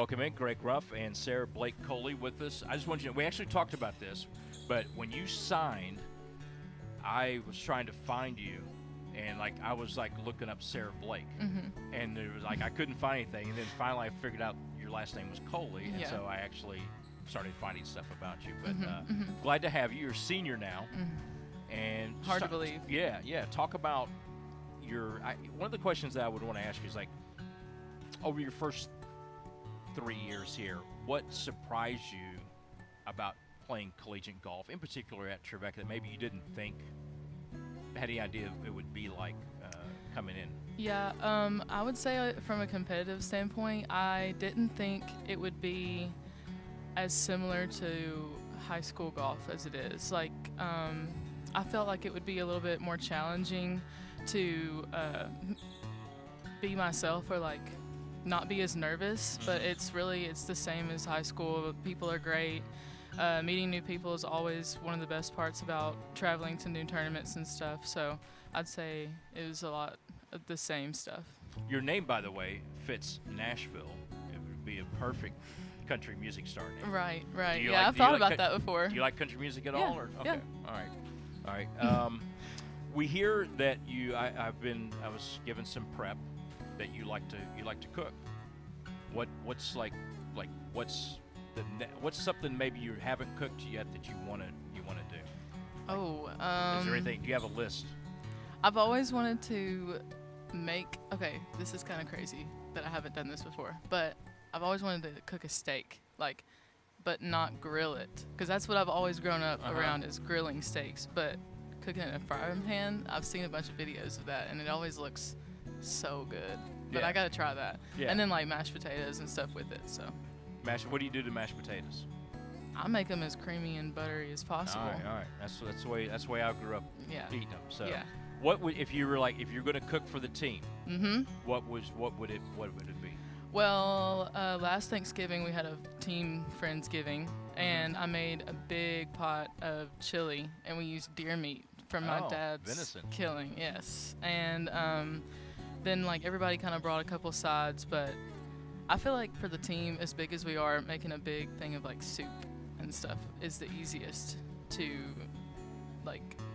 Welcome in, Greg Ruff and Sarah Blake Coley with us. I just want you to know, we actually talked about this, but when you signed, I was trying to find you, and I was looking up Sarah Blake, and it was I couldn't find anything, and then finally I figured out your last name was Coley, and so I actually started finding stuff about you. But glad to have you. You're a senior now, and hard to believe. Yeah. Talk about one of the questions that I would want to ask you is over your first 3 years here, what surprised you about playing collegiate golf, in particular at Trevecca, that maybe you didn't think, had any idea it would be like coming in? Yeah, I would say from a competitive standpoint, I didn't think it would be as similar to high school golf as it is. I felt like it would be a little bit more challenging to be myself, or not be as nervous, but it's the same as high school. People are great. Meeting new people is always one of the best parts about traveling to new tournaments and stuff. So I'd say it was a lot of the same stuff. Your name, by the way, fits Nashville. It would be a perfect country music star name. Right. Yeah, I've thought about that before. Do you like country music at Yeah, all? Okay. yeah. All right. We hear that I was given some prep that you like to cook. What's something maybe you haven't cooked yet that you want to do? Oh, Is there anything? Do you have a list? I've always wanted to make. Okay, this is kind of crazy that I haven't done this before, but I've always wanted to cook a steak, but not grill it, because that's what I've always grown up around, is grilling steaks. But cooking it in a frying pan, I've seen a bunch of videos of that, and it always looks so good. But I gotta try that. Yeah. And then mashed potatoes and stuff with it. So. What do you do to mashed potatoes? I make them as creamy and buttery as possible. All right. That's the way I grew up eating them. So. Yeah. What would, if you're going to cook for the team? What would it be? Well, last Thanksgiving we had a team Friendsgiving, and I made a big pot of chili, and we used deer meat from my dad's venison. killing. Yes, and then everybody kind of brought a couple sides, but I feel like for the team, as big as we are, making a big thing of soup and stuff is the easiest to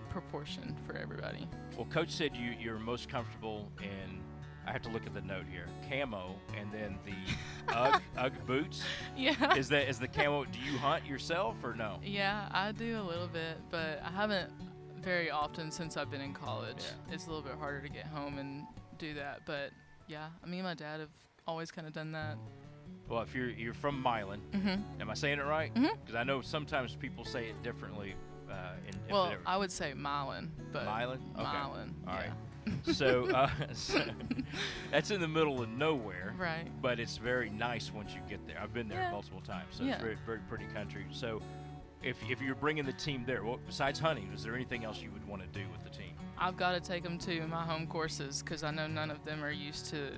proportion for everybody. Well, Coach said you're most comfortable in, I have to look at the note here, camo, and then the UGG boots. Yeah. Is the camo? Do you hunt yourself or no? Yeah, I do a little bit, but I haven't very often since I've been in college. Yeah. It's a little bit harder to get home and do that, but yeah, me and my dad have always kind of done that. Well, if you're from Milan, am I saying it right? Because I know sometimes people say it differently. I would say Milan, but Milan. Okay. Milan. All yeah. right. So that's in the middle of nowhere. Right. But it's very nice once you get there. I've been there multiple times, so it's very, very pretty country. So if you're bringing the team there, besides hunting, is there anything else you would want to do with the team? I've got to take them to my home courses, because I know none of them are used to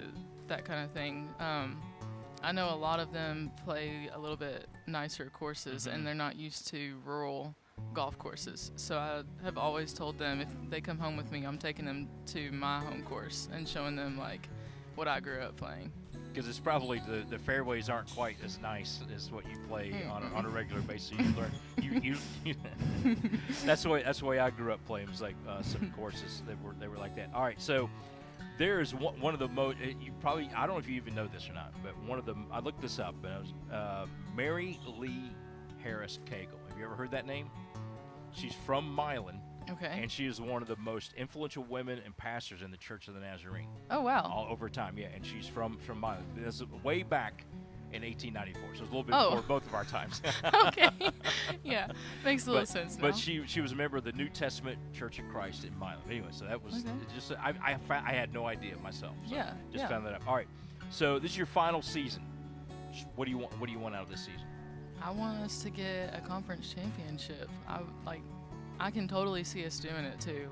that kind of thing. I know a lot of them play a little bit nicer courses, and they're not used to rural golf courses. So I have always told them, if they come home with me, I'm taking them to my home course and showing them what I grew up playing. Because it's probably the fairways aren't quite as nice as what you play on a regular basis. You learn you that's the way I grew up playing. It was some courses they were like that. All right, so there is one of the most, I don't know if you even know this or not, but one of them, I looked this up, and it was Mary Lee Harris Cagle. Have you ever heard that name? She's from Milan. Okay. And she is one of the most influential women and pastors in the Church of the Nazarene. Oh, wow. All over time, yeah. And she's from Milan. This is way back in 1894, so it's a little bit before both of our times. Okay. Yeah, makes a little sense now. But she was a member of the New Testament Church of Christ in Milan. Anyway, so that was just I had no idea myself. So found that out. All right, so this is your final season. What do you want out of this season? I want us to get a conference championship. I can totally see us doing it too.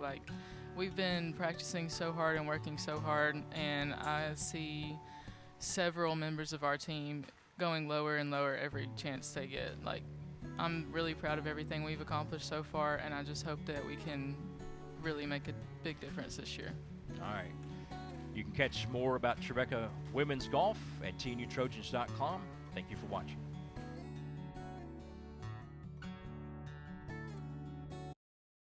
We've been practicing so hard and working so hard, and I see several members of our team going lower and lower every chance they get. I'm really proud of everything we've accomplished so far, and I just hope that we can really make a big difference this year. All right. You can catch more about Trevecca women's golf at tnutrojans.com. Thank you for watching.